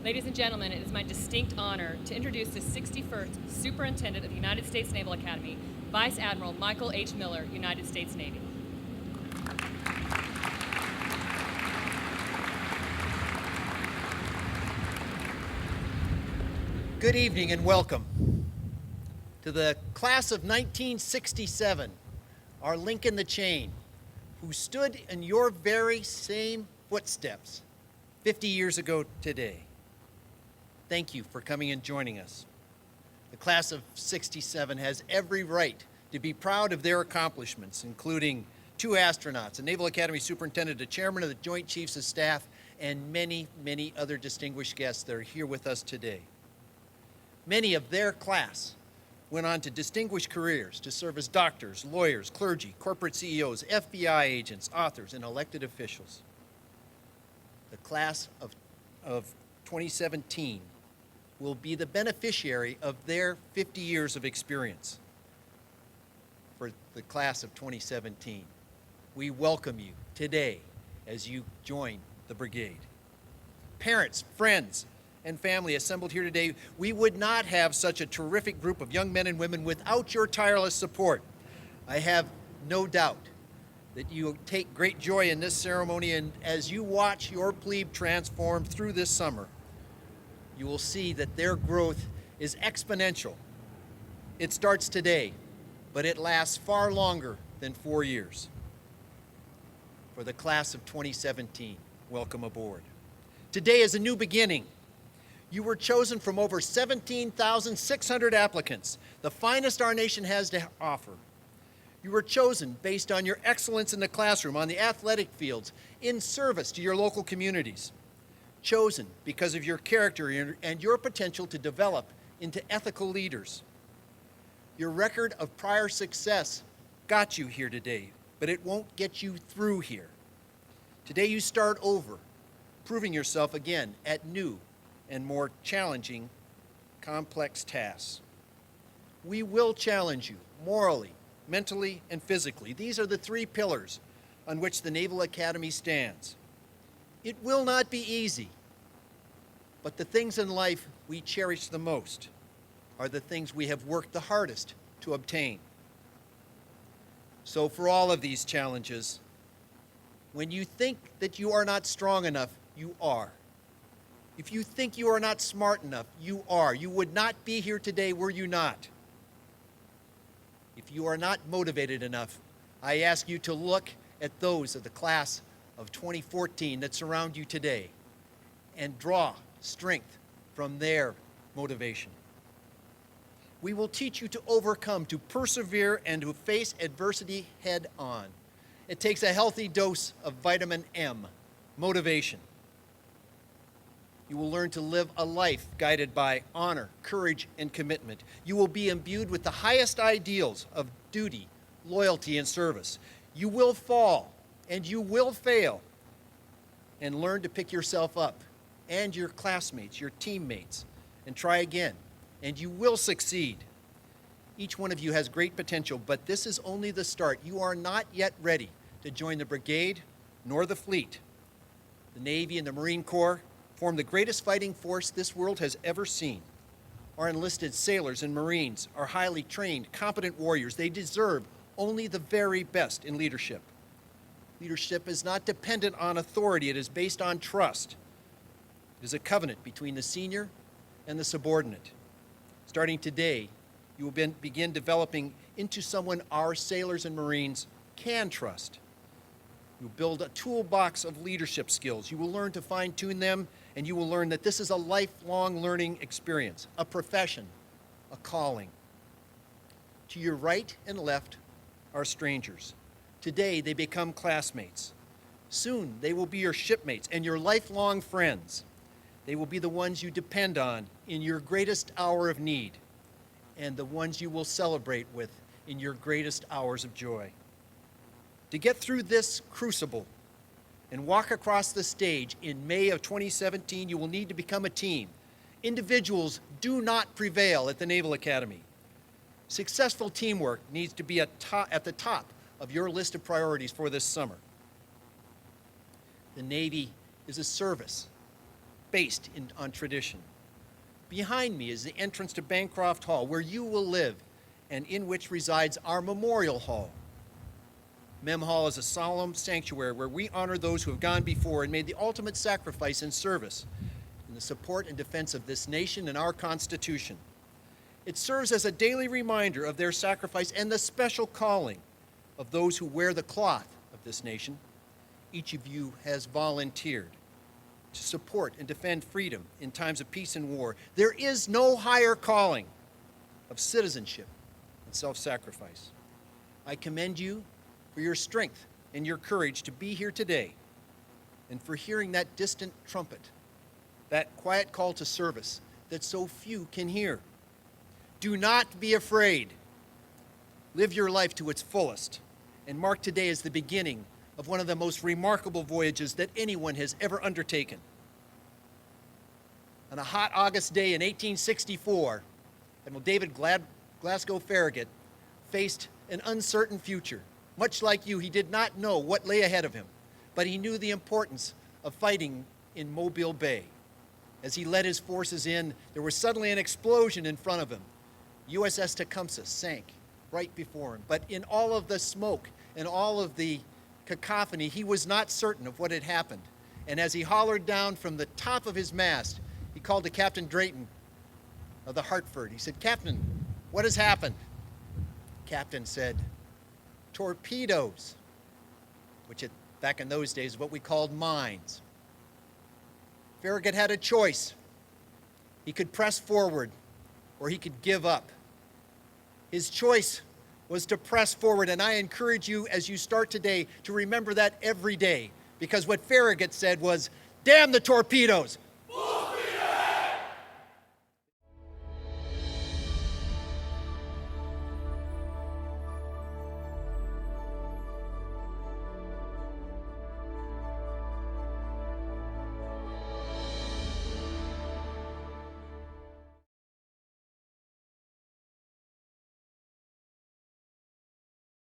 Ladies and gentlemen, it is my distinct honor to introduce the 61st Superintendent of the United States Naval Academy, Vice Admiral Michael H. Miller, United States Navy. Good evening and welcome to the class of 1967, our link in the chain, who stood in your very same footsteps 50 years ago today. Thank you for coming and joining us. The class of 67 has every right to be proud of their accomplishments, including 2 astronauts, a Naval Academy Superintendent, a Chairman of the Joint Chiefs of Staff, and many, many other distinguished guests that are here with us today. Many of their class went on to distinguished careers to serve as doctors, lawyers, clergy, corporate CEOs, FBI agents, authors, and elected officials. The class of 2017 will be the beneficiary of their 50 years of experience. For the class of 2017, we welcome you today as you join the brigade. Parents, friends, and family assembled here today, we would not have such a terrific group of young men and women without your tireless support. I have no doubt that you take great joy in this ceremony, and as you watch your plebe transform through this summer, you will see that their growth is exponential. It starts today, but it lasts far longer than 4 years. For the class of 2017, welcome aboard. Today is a new beginning. You were chosen from over 17,600 applicants, the finest our nation has to offer. You were chosen based on your excellence in the classroom, on the athletic fields, in service to your local communities. Chosen because of your character and your potential to develop into ethical leaders. Your record of prior success got you here today, but it won't get you through here. Today you start over, proving yourself again at new and more challenging, complex tasks. We will challenge you morally, mentally, and physically. These are the 3 pillars on which the Naval Academy stands. It will not be easy, but the things in life we cherish the most are the things we have worked the hardest to obtain. So for all of these challenges, when you think that you are not strong enough, you are. If you think you are not smart enough, you are. You would not be here today were you not. If you are not motivated enough, I ask you to look at those of the class of 2014 that surround you today and draw strength from their motivation. We will teach you to overcome, to persevere, and to face adversity head on. It takes a healthy dose of vitamin M, motivation. You will learn to live a life guided by honor, courage, and commitment. You will be imbued with the highest ideals of duty, loyalty, and service. You will fall, and you will fail, and learn to pick yourself up and your classmates, your teammates, and try again, and you will succeed. Each one of you has great potential, but this is only the start. You are not yet ready to join the brigade nor the fleet. The Navy and the Marine Corps form the greatest fighting force this world has ever seen. Our enlisted sailors and Marines are highly trained, competent warriors. They deserve only the very best in leadership. Leadership is not dependent on authority. It is based on trust. It is a covenant between the senior and the subordinate. Starting today, you will begin developing into someone our sailors and Marines can trust. You will build a toolbox of leadership skills. You will learn to fine-tune them, and you will learn that this is a lifelong learning experience, a profession, a calling. To your right and left are strangers. Today, they become classmates. Soon, they will be your shipmates and your lifelong friends. They will be the ones you depend on in your greatest hour of need and the ones you will celebrate with in your greatest hours of joy. To get through this crucible and walk across the stage in May of 2017, you will need to become a team. Individuals do not prevail at the Naval Academy. Successful teamwork needs to be at the top of your list of priorities for this summer. The Navy is a service, based on tradition. Behind me is the entrance to Bancroft Hall, where you will live and in which resides our Memorial Hall. Mem Hall is a solemn sanctuary where we honor those who have gone before and made the ultimate sacrifice in service in the support and defense of this nation and our Constitution. It serves as a daily reminder of their sacrifice and the special calling of those who wear the cloth of this nation. Each of you has volunteered to support and defend freedom in times of peace and war. There is no higher calling of citizenship and self-sacrifice. I commend you for your strength and your courage to be here today and for hearing that distant trumpet, that quiet call to service that so few can hear. Do not be afraid. Live your life to its fullest and mark today as the beginning of one of the most remarkable voyages that anyone has ever undertaken. On a hot August day in 1864, Admiral David Glasgow Farragut faced an uncertain future. Much like you, he did not know what lay ahead of him, but he knew the importance of fighting in Mobile Bay. As he led his forces in, there was suddenly an explosion in front of him. USS Tecumseh sank right before him, but in all of the smoke and all of the cacophony, he was not certain of what had happened. And as he hollered down from the top of his mast, he called to Captain Drayton of the Hartford. He said, "Captain, what has happened?" Captain said, "Torpedoes," which back in those days is what we called mines. Farragut had a choice. He could press forward or he could give up. His choice was to press forward, and I encourage you as you start today to remember that every day, because what Farragut said was, "Damn the torpedoes,